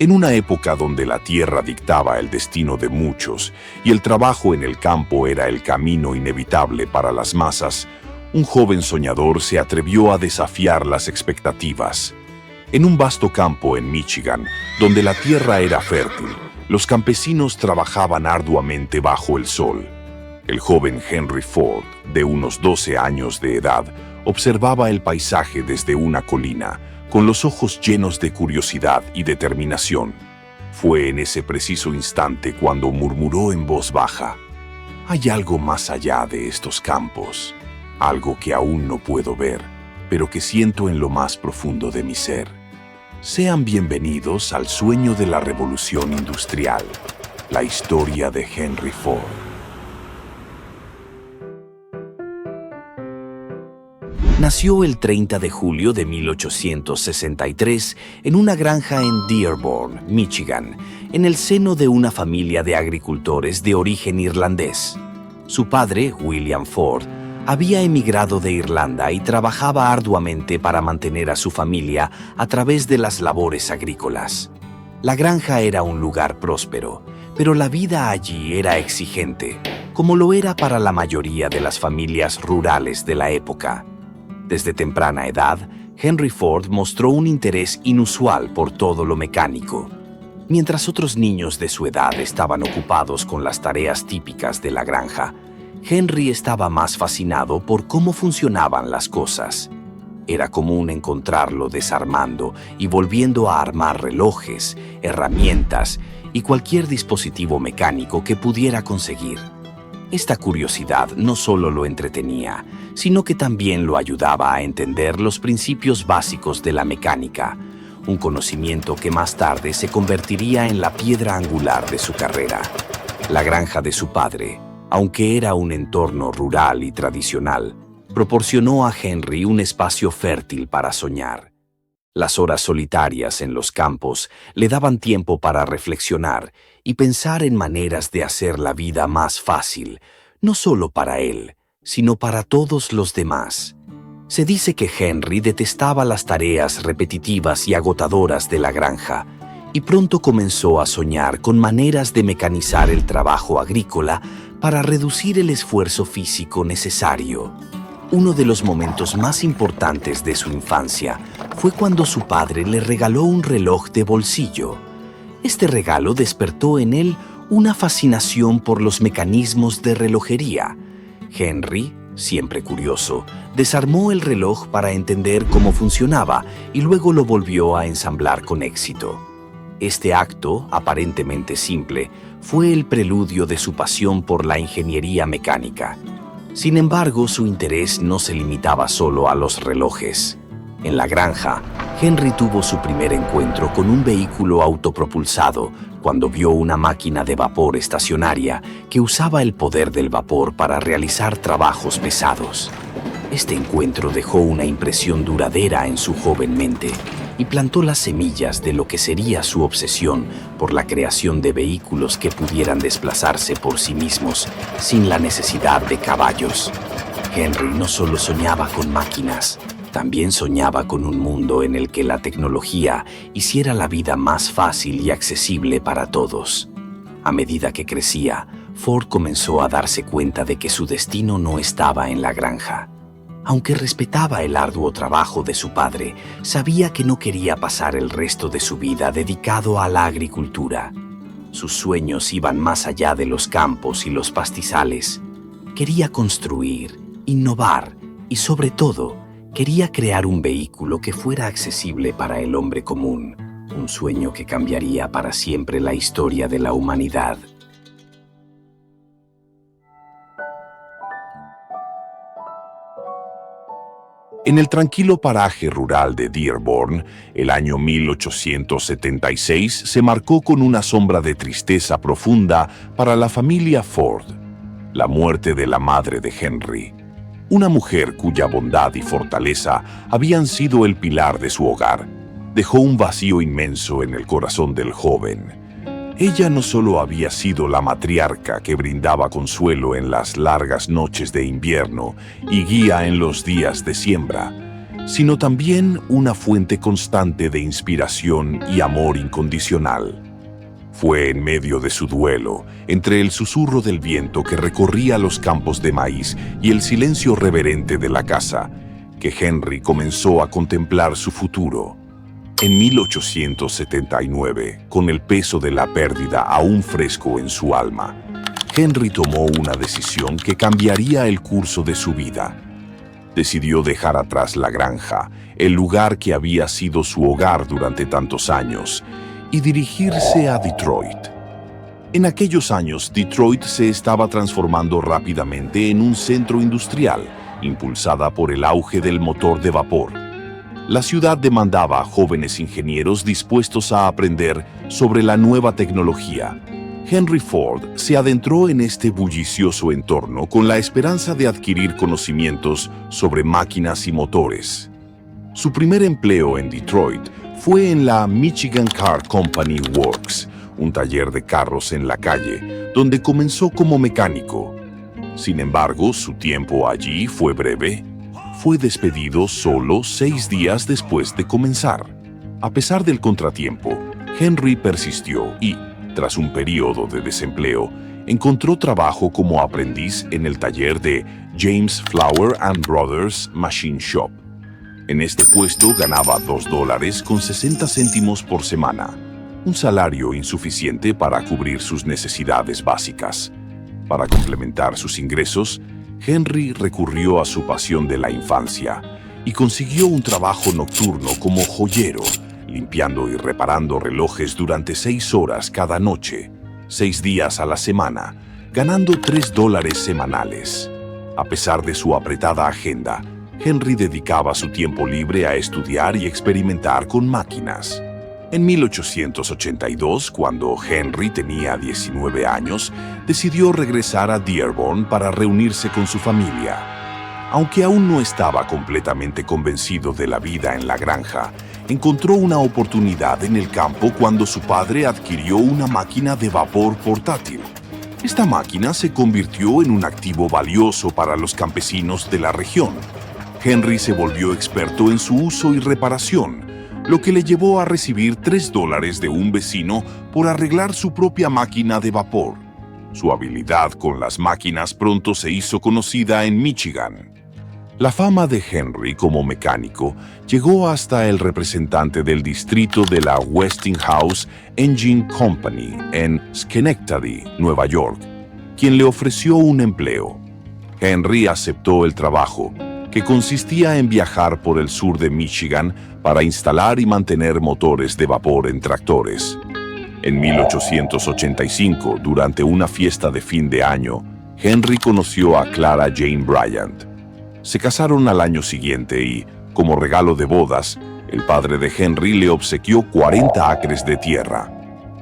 En una época donde la tierra dictaba el destino de muchos y el trabajo en el campo era el camino inevitable para las masas, un joven soñador se atrevió a desafiar las expectativas. En un vasto campo en Michigan, donde la tierra era fértil, los campesinos trabajaban arduamente bajo el sol. El joven Henry Ford, de unos 12 años de edad, observaba el paisaje desde una colina, con los ojos llenos de curiosidad y determinación. Fue en ese preciso instante cuando murmuró en voz baja: «Hay algo más allá de estos campos, algo que aún no puedo ver, pero que siento en lo más profundo de mi ser». Sean bienvenidos al sueño de la revolución industrial, la historia de Henry Ford. Nació el 30 de julio de 1863 en una granja en Dearborn, Michigan, en el seno de una familia de agricultores de origen irlandés. Su padre, William Ford, había emigrado de Irlanda y trabajaba arduamente para mantener a su familia a través de las labores agrícolas. La granja era un lugar próspero, pero la vida allí era exigente, como lo era para la mayoría de las familias rurales de la época. Desde temprana edad, Henry Ford mostró un interés inusual por todo lo mecánico. Mientras otros niños de su edad estaban ocupados con las tareas típicas de la granja, Henry estaba más fascinado por cómo funcionaban las cosas. Era común encontrarlo desarmando y volviendo a armar relojes, herramientas y cualquier dispositivo mecánico que pudiera conseguir. Esta curiosidad no solo lo entretenía, sino que también lo ayudaba a entender los principios básicos de la mecánica, un conocimiento que más tarde se convertiría en la piedra angular de su carrera. La granja de su padre, aunque era un entorno rural y tradicional, proporcionó a Henry un espacio fértil para soñar. Las horas solitarias en los campos le daban tiempo para reflexionar y pensar en maneras de hacer la vida más fácil, no solo para él, sino para todos los demás. Se dice que Henry detestaba las tareas repetitivas y agotadoras de la granja, y pronto comenzó a soñar con maneras de mecanizar el trabajo agrícola para reducir el esfuerzo físico necesario. Uno de los momentos más importantes de su infancia fue cuando su padre le regaló un reloj de bolsillo. Este regalo despertó en él una fascinación por los mecanismos de relojería. Henry, siempre curioso, desarmó el reloj para entender cómo funcionaba y luego lo volvió a ensamblar con éxito. Este acto, aparentemente simple, fue el preludio de su pasión por la ingeniería mecánica. Sin embargo, su interés no se limitaba solo a los relojes. En la granja, Henry tuvo su primer encuentro con un vehículo autopropulsado cuando vio una máquina de vapor estacionaria que usaba el poder del vapor para realizar trabajos pesados. Este encuentro dejó una impresión duradera en su joven mente y plantó las semillas de lo que sería su obsesión por la creación de vehículos que pudieran desplazarse por sí mismos sin la necesidad de caballos. Henry no solo soñaba con máquinas, también soñaba con un mundo en el que la tecnología hiciera la vida más fácil y accesible para todos. A medida que crecía, Ford comenzó a darse cuenta de que su destino no estaba en la granja. Aunque respetaba el arduo trabajo de su padre, sabía que no quería pasar el resto de su vida dedicado a la agricultura. Sus sueños iban más allá de los campos y los pastizales. Quería construir, innovar y, sobre todo, quería crear un vehículo que fuera accesible para el hombre común, un sueño que cambiaría para siempre la historia de la humanidad. En el tranquilo paraje rural de Dearborn, el año 1876 se marcó con una sombra de tristeza profunda para la familia Ford: la muerte de la madre de Henry, una mujer cuya bondad y fortaleza habían sido el pilar de su hogar. Dejó un vacío inmenso en el corazón del joven. Ella no solo había sido la matriarca que brindaba consuelo en las largas noches de invierno y guía en los días de siembra, sino también una fuente constante de inspiración y amor incondicional. Fue en medio de su duelo, entre el susurro del viento que recorría los campos de maíz y el silencio reverente de la casa, que Henry comenzó a contemplar su futuro. En 1879, con el peso de la pérdida aún fresco en su alma, Henry tomó una decisión que cambiaría el curso de su vida. Decidió dejar atrás la granja, el lugar que había sido su hogar durante tantos años, y dirigirse a Detroit. En aquellos años, Detroit se estaba transformando rápidamente en un centro industrial, impulsada por el auge del motor de vapor. La ciudad demandaba a jóvenes ingenieros dispuestos a aprender sobre la nueva tecnología. Henry Ford se adentró en este bullicioso entorno con la esperanza de adquirir conocimientos sobre máquinas y motores. Su primer empleo en Detroit fue en la Michigan Car Company Works, un taller de carros en la calle, donde comenzó como mecánico. Sin embargo, su tiempo allí fue breve. Fue despedido solo 6 días después de comenzar. A pesar del contratiempo, Henry persistió y, tras un periodo de desempleo, encontró trabajo como aprendiz en el taller de James Flower & Brothers Machine Shop. En este puesto ganaba $2.60 por semana, un salario insuficiente para cubrir sus necesidades básicas. Para complementar sus ingresos, Henry recurrió a su pasión de la infancia y consiguió un trabajo nocturno como joyero, limpiando y reparando relojes durante 6 horas cada noche, 6 días a la semana, ganando $3 semanales. A pesar de su apretada agenda, Henry dedicaba su tiempo libre a estudiar y experimentar con máquinas. En 1882, cuando Henry tenía 19 años, decidió regresar a Dearborn para reunirse con su familia. Aunque aún no estaba completamente convencido de la vida en la granja, encontró una oportunidad en el campo cuando su padre adquirió una máquina de vapor portátil. Esta máquina se convirtió en un activo valioso para los campesinos de la región. Henry se volvió experto en su uso y reparación, lo que le llevó a recibir $3 de un vecino por arreglar su propia máquina de vapor. Su habilidad con las máquinas pronto se hizo conocida en Michigan. La fama de Henry como mecánico llegó hasta el representante del distrito de la Westinghouse Engine Company en Schenectady, Nueva York, quien le ofreció un empleo. Henry aceptó el trabajo, que consistía en viajar por el sur de Michigan para instalar y mantener motores de vapor en tractores. En 1885, durante una fiesta de fin de año, Henry conoció a Clara Jane Bryant. Se casaron al año siguiente y, como regalo de bodas, el padre de Henry le obsequió 40 acres de tierra.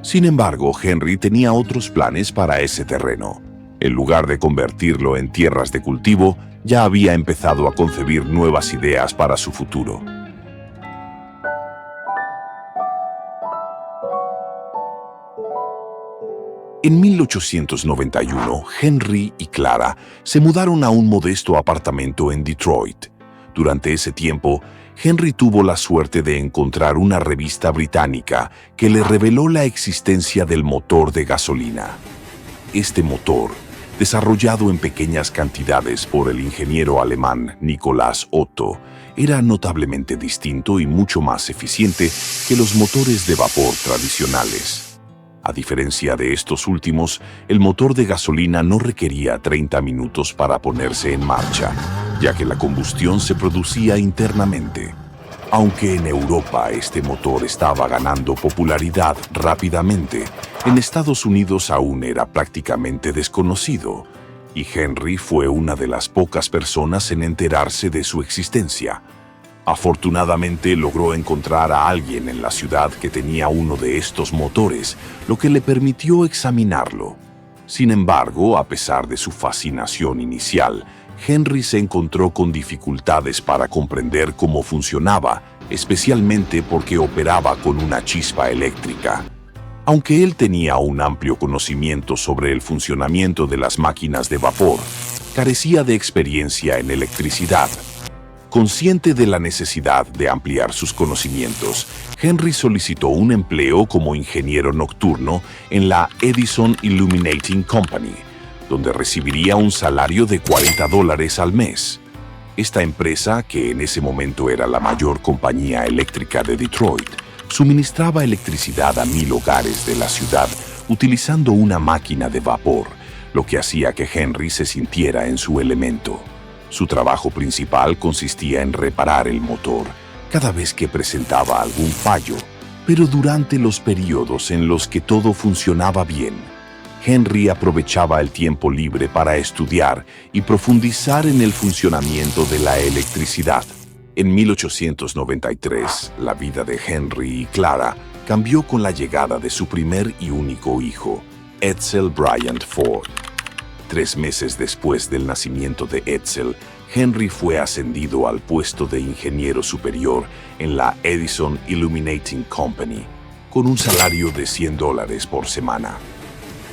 Sin embargo, Henry tenía otros planes para ese terreno. En lugar de convertirlo en tierras de cultivo, ya había empezado a concebir nuevas ideas para su futuro. En 1891, Henry y Clara se mudaron a un modesto apartamento en Detroit. Durante ese tiempo, Henry tuvo la suerte de encontrar una revista británica que le reveló la existencia del motor de gasolina. Este motor, desarrollado en pequeñas cantidades por el ingeniero alemán Nicolas Otto, era notablemente distinto y mucho más eficiente que los motores de vapor tradicionales. A diferencia de estos últimos, el motor de gasolina no requería 30 minutos para ponerse en marcha, ya que la combustión se producía internamente. Aunque en Europa este motor estaba ganando popularidad rápidamente, en Estados Unidos aún era prácticamente desconocido, y Henry fue una de las pocas personas en enterarse de su existencia. Afortunadamente logró encontrar a alguien en la ciudad que tenía uno de estos motores, lo que le permitió examinarlo. Sin embargo, a pesar de su fascinación inicial, Henry se encontró con dificultades para comprender cómo funcionaba, especialmente porque operaba con una chispa eléctrica. Aunque él tenía un amplio conocimiento sobre el funcionamiento de las máquinas de vapor, carecía de experiencia en electricidad. Consciente de la necesidad de ampliar sus conocimientos, Henry solicitó un empleo como ingeniero nocturno en la Edison Illuminating Company, donde recibiría un salario de $40 al mes. Esta empresa, que en ese momento era la mayor compañía eléctrica de Detroit, suministraba electricidad a 1,000 hogares de la ciudad utilizando una máquina de vapor, lo que hacía que Henry se sintiera en su elemento. Su trabajo principal consistía en reparar el motor cada vez que presentaba algún fallo, pero durante los periodos en los que todo funcionaba bien, Henry aprovechaba el tiempo libre para estudiar y profundizar en el funcionamiento de la electricidad. En 1893, la vida de Henry y Clara cambió con la llegada de su primer y único hijo, Edsel Bryant Ford. 3 meses después del nacimiento de Edsel, Henry fue ascendido al puesto de ingeniero superior en la Edison Illuminating Company, con un salario de $100 por semana.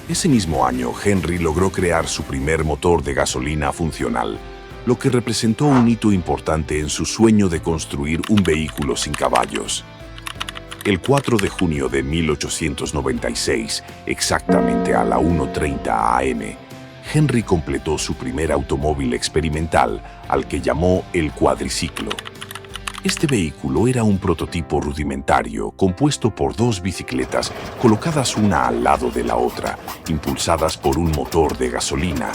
Ese mismo año, Henry logró crear su primer motor de gasolina funcional, lo que representó un hito importante en su sueño de construir un vehículo sin caballos. El 4 de junio de 1896, exactamente a la 1:30 a.m., Henry completó su primer automóvil experimental, al que llamó el cuadriciclo. Este vehículo era un prototipo rudimentario compuesto por 2 bicicletas colocadas una al lado de la otra, impulsadas por un motor de gasolina.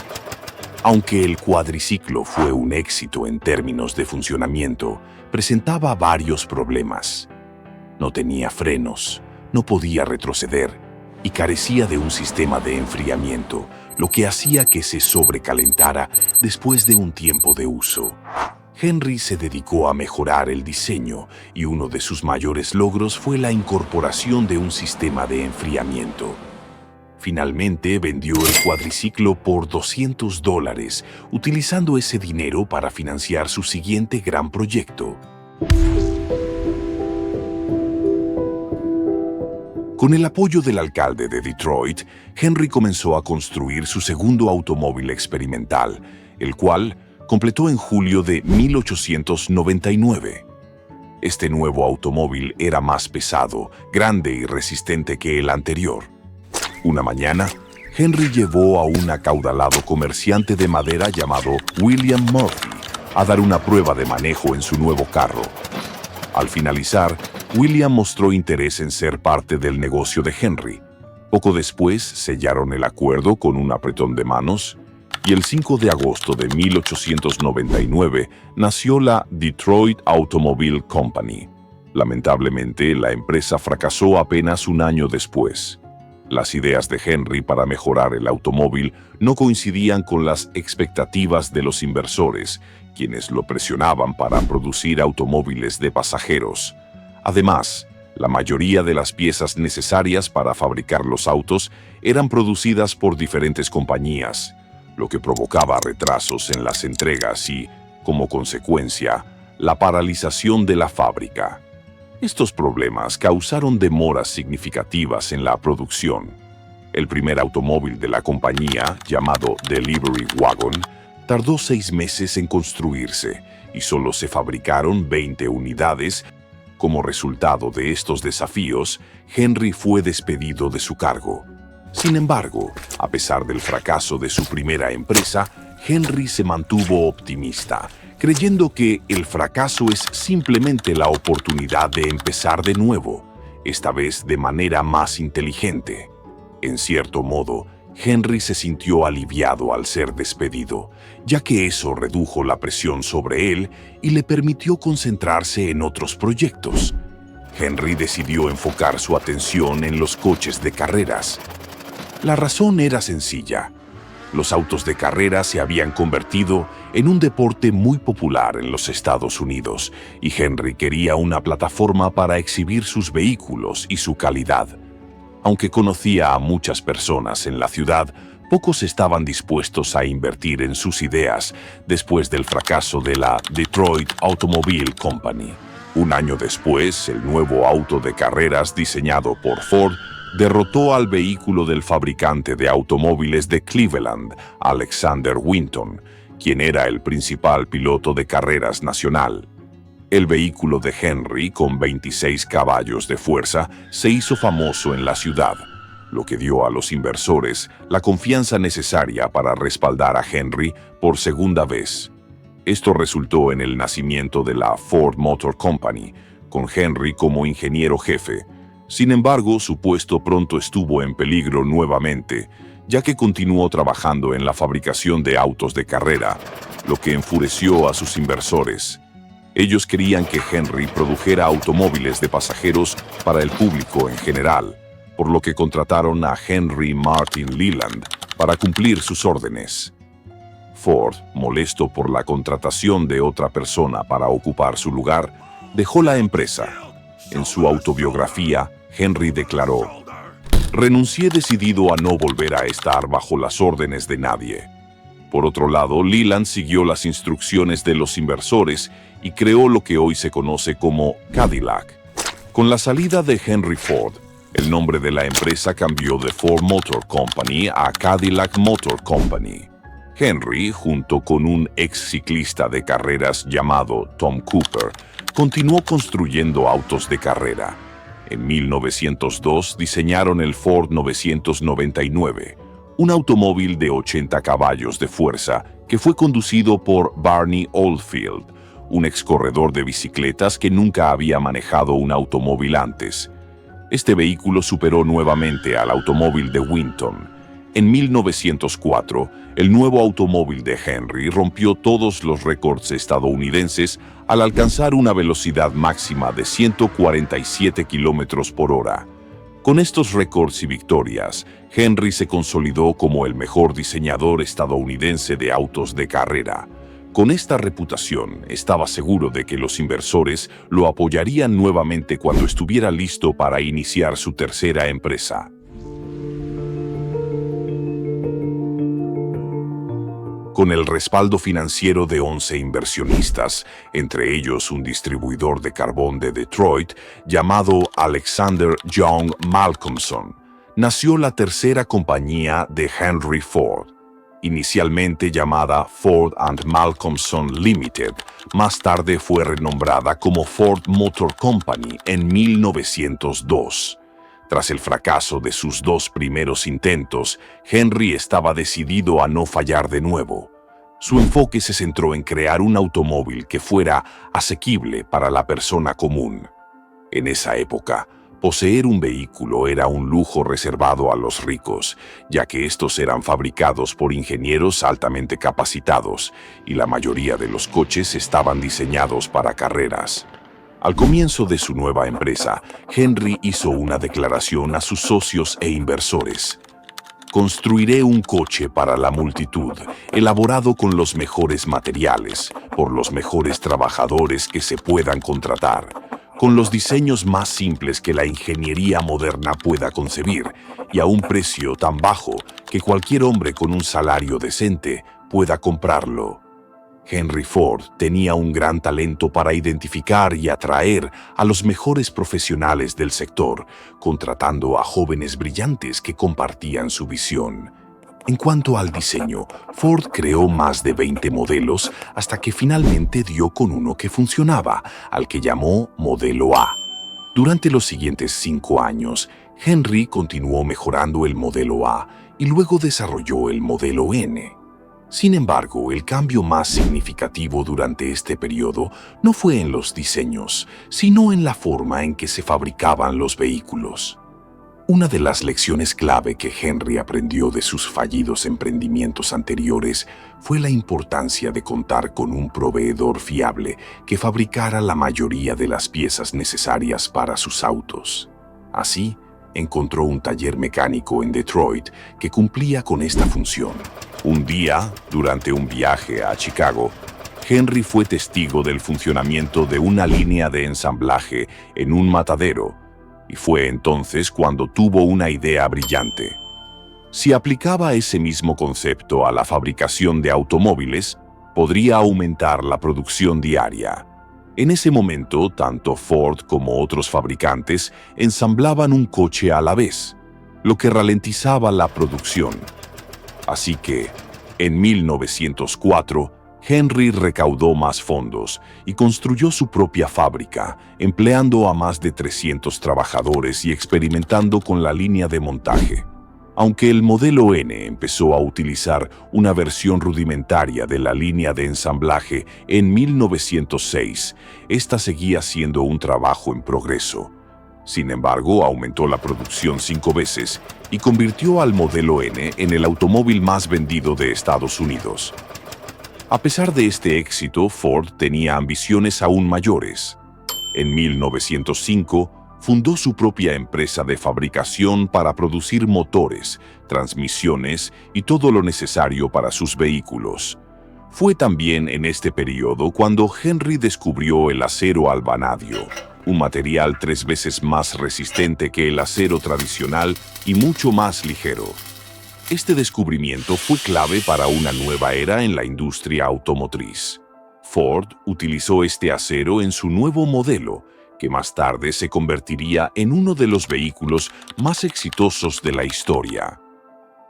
Aunque el cuadriciclo fue un éxito en términos de funcionamiento, presentaba varios problemas. No tenía frenos, no podía retroceder y carecía de un sistema de enfriamiento, lo que hacía que se sobrecalentara después de un tiempo de uso. Henry se dedicó a mejorar el diseño y uno de sus mayores logros fue la incorporación de un sistema de enfriamiento. Finalmente vendió el cuadriciclo por $200, utilizando ese dinero para financiar su siguiente gran proyecto. Con el apoyo del alcalde de Detroit, Henry comenzó a construir su segundo automóvil experimental, el cual completó en julio de 1899. Este nuevo automóvil era más pesado, grande y resistente que el anterior. Una mañana, Henry llevó a un acaudalado comerciante de madera llamado William Murphy a dar una prueba de manejo en su nuevo carro. Al finalizar, William mostró interés en ser parte del negocio de Henry. Poco después sellaron el acuerdo con un apretón de manos y el 5 de agosto de 1899 nació la Detroit Automobile Company. Lamentablemente, la empresa fracasó apenas un año después. Las ideas de Henry para mejorar el automóvil no coincidían con las expectativas de los inversores, quienes lo presionaban para producir automóviles de pasajeros. Además, la mayoría de las piezas necesarias para fabricar los autos eran producidas por diferentes compañías, lo que provocaba retrasos en las entregas y, como consecuencia, la paralización de la fábrica. Estos problemas causaron demoras significativas en la producción. El primer automóvil de la compañía, llamado Delivery Wagon, tardó 6 meses en construirse y solo se fabricaron 20 unidades. Como resultado de estos desafíos, Henry fue despedido de su cargo. Sin embargo, a pesar del fracaso de su primera empresa, Henry se mantuvo optimista, creyendo que el fracaso es simplemente la oportunidad de empezar de nuevo, esta vez de manera más inteligente. En cierto modo, Henry se sintió aliviado al ser despedido, ya que eso redujo la presión sobre él y le permitió concentrarse en otros proyectos. Henry decidió enfocar su atención en los coches de carreras. La razón era sencilla. Los autos de carrera se habían convertido en un deporte muy popular en los Estados Unidos y Henry quería una plataforma para exhibir sus vehículos y su calidad. Aunque conocía a muchas personas en la ciudad, pocos estaban dispuestos a invertir en sus ideas después del fracaso de la Detroit Automobile Company. Un año después, el nuevo auto de carreras diseñado por Ford derrotó al vehículo del fabricante de automóviles de Cleveland, Alexander Winton, quien era el principal piloto de carreras nacional. El vehículo de Henry, con 26 caballos de fuerza, se hizo famoso en la ciudad, lo que dio a los inversores la confianza necesaria para respaldar a Henry por segunda vez. Esto resultó en el nacimiento de la Ford Motor Company, con Henry como ingeniero jefe. Sin embargo, su puesto pronto estuvo en peligro nuevamente, ya que continuó trabajando en la fabricación de autos de carrera, lo que enfureció a sus inversores. Ellos querían que Henry produjera automóviles de pasajeros para el público en general, por lo que contrataron a Henry Martin Leland para cumplir sus órdenes. Ford, molesto por la contratación de otra persona para ocupar su lugar, dejó la empresa. En su autobiografía, Henry declaró: "Renuncié decidido a no volver a estar bajo las órdenes de nadie". Por otro lado, Leland siguió las instrucciones de los inversores y creó lo que hoy se conoce como Cadillac. Con la salida de Henry Ford, el nombre de la empresa cambió de Ford Motor Company a Cadillac Motor Company. Henry, junto con un ex ciclista de carreras llamado Tom Cooper, continuó construyendo autos de carrera. En 1902 diseñaron el Ford 999, un automóvil de 80 caballos de fuerza que fue conducido por Barney Oldfield, un ex corredor de bicicletas que nunca había manejado un automóvil antes. Este vehículo superó nuevamente al automóvil de Winton. En 1904, el nuevo automóvil de Henry rompió todos los récords estadounidenses al alcanzar una velocidad máxima de 147 kilómetros por hora. Con estos récords y victorias, Henry se consolidó como el mejor diseñador estadounidense de autos de carrera. Con esta reputación, estaba seguro de que los inversores lo apoyarían nuevamente cuando estuviera listo para iniciar su tercera empresa. Con el respaldo financiero de 11 inversionistas, entre ellos un distribuidor de carbón de Detroit llamado Alexander Young Malcolmson, nació la tercera compañía de Henry Ford. Inicialmente llamada Ford and Malcolmson Limited, más tarde fue renombrada como Ford Motor Company en 1902. Tras el fracaso de sus dos primeros intentos, Henry estaba decidido a no fallar de nuevo. Su enfoque se centró en crear un automóvil que fuera asequible para la persona común. En esa época, poseer un vehículo era un lujo reservado a los ricos, ya que estos eran fabricados por ingenieros altamente capacitados y la mayoría de los coches estaban diseñados para carreras. Al comienzo de su nueva empresa, Henry hizo una declaración a sus socios e inversores. Construiré un coche para la multitud, elaborado con los mejores materiales, por los mejores trabajadores que se puedan contratar, con los diseños más simples que la ingeniería moderna pueda concebir y a un precio tan bajo que cualquier hombre con un salario decente pueda comprarlo. Henry Ford tenía un gran talento para identificar y atraer a los mejores profesionales del sector, contratando a jóvenes brillantes que compartían su visión. En cuanto al diseño, Ford creó más de 20 modelos hasta que finalmente dio con uno que funcionaba, al que llamó Modelo A. Durante los siguientes 5 años, Henry continuó mejorando el Modelo A y luego desarrolló el Modelo N. Sin embargo, el cambio más significativo durante este periodo no fue en los diseños, sino en la forma en que se fabricaban los vehículos. Una de las lecciones clave que Henry aprendió de sus fallidos emprendimientos anteriores fue la importancia de contar con un proveedor fiable que fabricara la mayoría de las piezas necesarias para sus autos. Así, encontró un taller mecánico en Detroit que cumplía con esta función. Un día, durante un viaje a Chicago, Henry fue testigo del funcionamiento de una línea de ensamblaje en un matadero, y fue entonces cuando tuvo una idea brillante. Si aplicaba ese mismo concepto a la fabricación de automóviles, podría aumentar la producción diaria. En ese momento, tanto Ford como otros fabricantes ensamblaban un coche a la vez, lo que ralentizaba la producción. Así que, En 1904, Henry recaudó más fondos y construyó su propia fábrica, empleando a más de 300 trabajadores y experimentando con la línea de montaje. Aunque el modelo N empezó a utilizar una versión rudimentaria de la línea de ensamblaje en 1906, esta seguía siendo un trabajo en progreso. Sin embargo, aumentó la producción 5 veces y convirtió al modelo N en el automóvil más vendido de Estados Unidos. A pesar de este éxito, Ford tenía ambiciones aún mayores. En 1905, fundó su propia empresa de fabricación para producir motores, transmisiones y todo lo necesario para sus vehículos. Fue también en este periodo cuando Henry descubrió el acero al vanadio, un material 3 veces más resistente que el acero tradicional y mucho más ligero. Este descubrimiento fue clave para una nueva era en la industria automotriz. Ford utilizó este acero en su nuevo modelo, que más tarde se convertiría en uno de los vehículos más exitosos de la historia.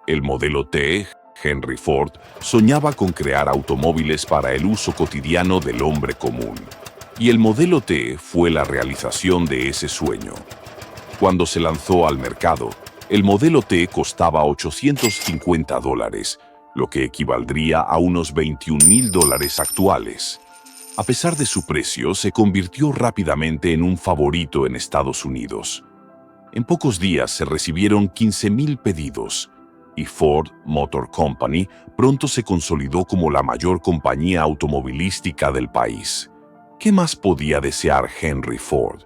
El modelo T, Henry Ford, soñaba con crear automóviles para el uso cotidiano del hombre común, y el modelo T fue la realización de ese sueño. Cuando se lanzó al mercado, el modelo T costaba $850, lo que equivaldría a unos $21,000 actuales. A pesar de su precio, se convirtió rápidamente en un favorito en Estados Unidos. En pocos días se recibieron 15,000 pedidos, y Ford Motor Company pronto se consolidó como la mayor compañía automovilística del país. ¿Qué más podía desear Henry Ford?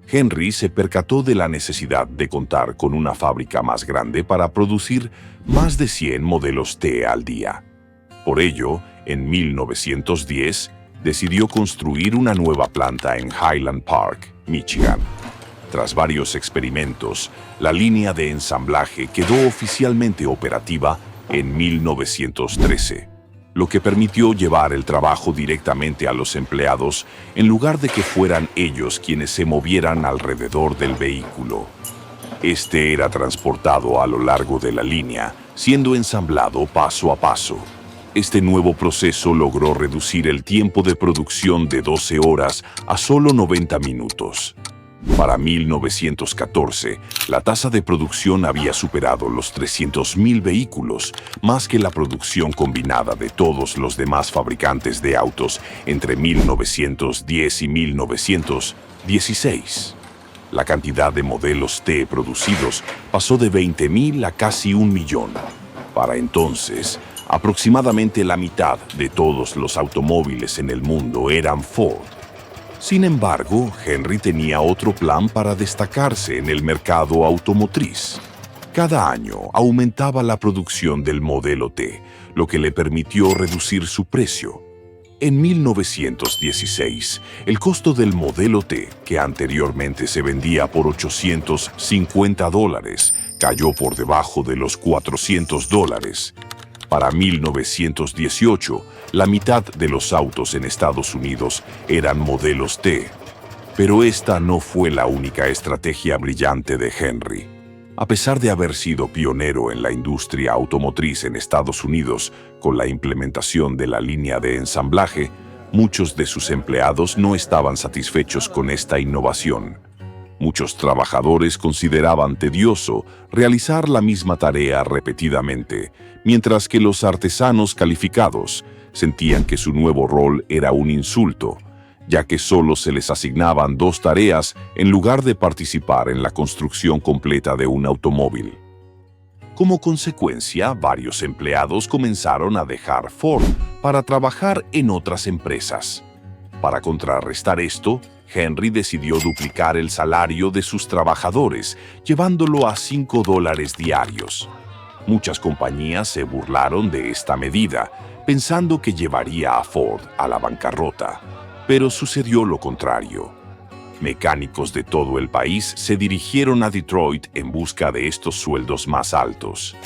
Henry se percató de la necesidad de contar con una fábrica más grande para producir más de 100 modelos T al día. Por ello, en 1910, decidió construir una nueva planta en Highland Park, Michigan. Tras varios experimentos, la línea de ensamblaje quedó oficialmente operativa en 1913. Lo que permitió llevar el trabajo directamente a los empleados en lugar de que fueran ellos quienes se movieran alrededor del vehículo. Este era transportado a lo largo de la línea, siendo ensamblado paso a paso. Este nuevo proceso logró reducir el tiempo de producción de 12 horas a solo 90 minutos. Para 1914, la tasa de producción había superado los 300,000 vehículos, más que la producción combinada de todos los demás fabricantes de autos entre 1910 y 1916. La cantidad de modelos T producidos pasó de 20,000 a casi 1,000,000. Para entonces, aproximadamente la mitad de todos los automóviles en el mundo eran Ford. Sin embargo, Henry tenía otro plan para destacarse en el mercado automotriz. Cada año aumentaba la producción del modelo T, lo que le permitió reducir su precio. En 1916, el costo del modelo T, que anteriormente se vendía por $850, cayó por debajo de los $400. Para 1918, la mitad de los autos en Estados Unidos eran modelos T. Pero esta no fue la única estrategia brillante de Henry. A pesar de haber sido pionero en la industria automotriz en Estados Unidos con la implementación de la línea de ensamblaje, muchos de sus empleados no estaban satisfechos con esta innovación. Muchos trabajadores consideraban tedioso realizar la misma tarea repetidamente, mientras que los artesanos calificados sentían que su nuevo rol era un insulto, ya que solo se les asignaban 2 tareas en lugar de participar en la construcción completa de un automóvil. Como consecuencia, varios empleados comenzaron a dejar Ford para trabajar en otras empresas. Para contrarrestar esto, Henry decidió duplicar el salario de sus trabajadores, llevándolo a $5 diarios. Muchas compañías se burlaron de esta medida, pensando que llevaría a Ford a la bancarrota. Pero sucedió lo contrario. Mecánicos de todo el país se dirigieron a Detroit en busca de estos sueldos más altos.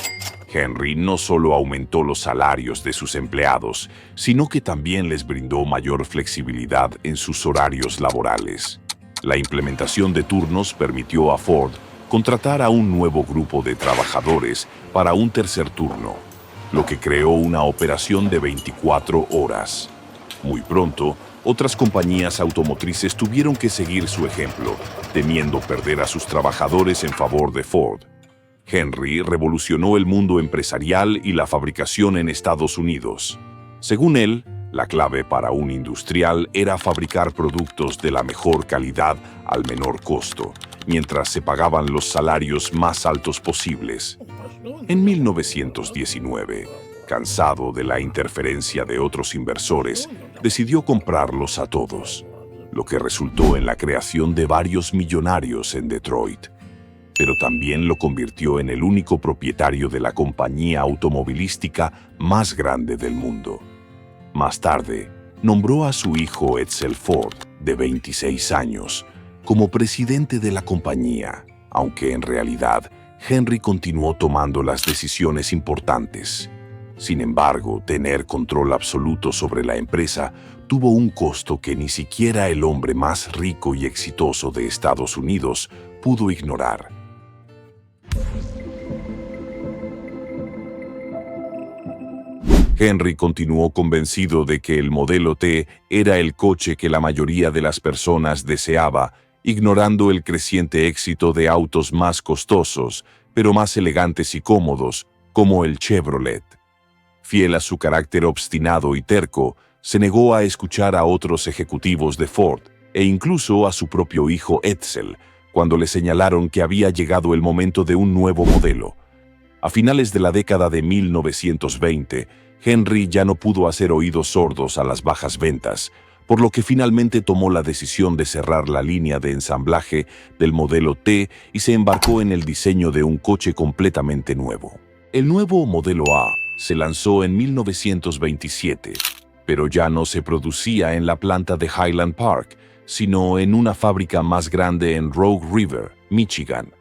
Henry no solo aumentó los salarios de sus empleados, sino que también les brindó mayor flexibilidad en sus horarios laborales. La implementación de turnos permitió a Ford contratar a un nuevo grupo de trabajadores para un tercer turno, lo que creó una operación de 24 horas. Muy pronto, otras compañías automotrices tuvieron que seguir su ejemplo, temiendo perder a sus trabajadores en favor de Ford. Henry revolucionó el mundo empresarial y la fabricación en Estados Unidos. Según él, la clave para un industrial era fabricar productos de la mejor calidad al menor costo, mientras se pagaban los salarios más altos posibles. En 1919, cansado de la interferencia de otros inversores, decidió comprarlos a todos, lo que resultó en la creación de varios millonarios en Detroit. Pero también lo convirtió en el único propietario de la compañía automovilística más grande del mundo. Más tarde, nombró a su hijo Edsel Ford, de 26 años, como presidente de la compañía, aunque en realidad Henry continuó tomando las decisiones importantes. Sin embargo, tener control absoluto sobre la empresa tuvo un costo que ni siquiera el hombre más rico y exitoso de Estados Unidos pudo ignorar. Henry continuó convencido de que el modelo T era el coche que la mayoría de las personas deseaba, ignorando el creciente éxito de autos más costosos, pero más elegantes y cómodos, como el Chevrolet. Fiel a su carácter obstinado y terco, se negó a escuchar a otros ejecutivos de Ford, e incluso a su propio hijo Edsel, cuando le señalaron que había llegado el momento de un nuevo modelo. A finales de la década de 1920, Henry ya no pudo hacer oídos sordos a las bajas ventas, por lo que finalmente tomó la decisión de cerrar la línea de ensamblaje del modelo T y se embarcó en el diseño de un coche completamente nuevo. El nuevo modelo A se lanzó en 1927, pero ya no se producía en la planta de Highland Park, sino en una fábrica más grande en Rogue River, Michigan.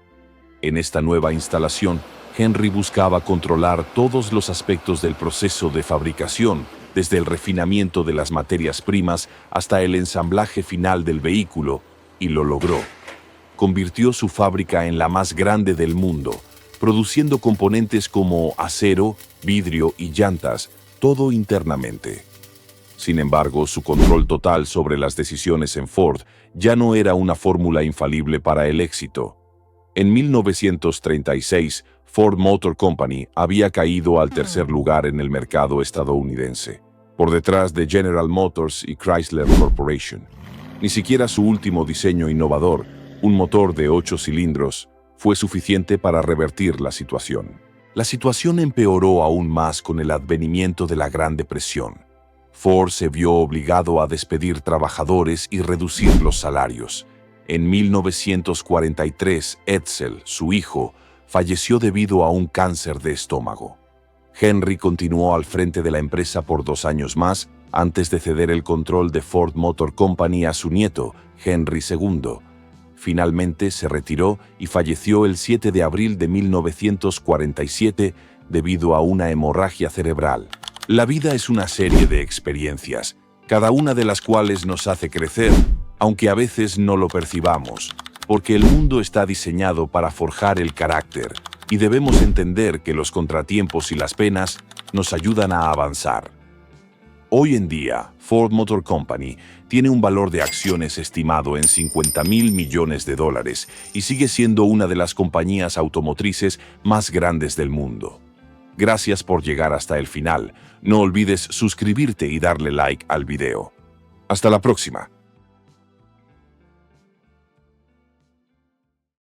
En esta nueva instalación, Henry buscaba controlar todos los aspectos del proceso de fabricación, desde el refinamiento de las materias primas hasta el ensamblaje final del vehículo, y lo logró. Convirtió su fábrica en la más grande del mundo, produciendo componentes como acero, vidrio y llantas, todo internamente. Sin embargo, su control total sobre las decisiones en Ford ya no era una fórmula infalible para el éxito. En 1936, Ford Motor Company había caído al tercer lugar en el mercado estadounidense, por detrás de General Motors y Chrysler Corporation. Ni siquiera su último diseño innovador, un motor de 8 cilindros, fue suficiente para revertir la situación. La situación empeoró aún más con el advenimiento de la Gran Depresión. Ford se vio obligado a despedir trabajadores y reducir los salarios. En 1943, Edsel, su hijo, falleció debido a un cáncer de estómago. Henry continuó al frente de la empresa por 2 años más antes de ceder el control de Ford Motor Company a su nieto, Henry II. Finalmente se retiró y falleció el 7 de abril de 1947 debido a una hemorragia cerebral. La vida es una serie de experiencias, cada una de las cuales nos hace crecer, aunque a veces no lo percibamos, porque el mundo está diseñado para forjar el carácter y debemos entender que los contratiempos y las penas nos ayudan a avanzar. Hoy en día, Ford Motor Company tiene un valor de acciones estimado en $50,000 millones y sigue siendo una de las compañías automotrices más grandes del mundo. Gracias por llegar hasta el final. No olvides suscribirte y darle like al video. Hasta la próxima.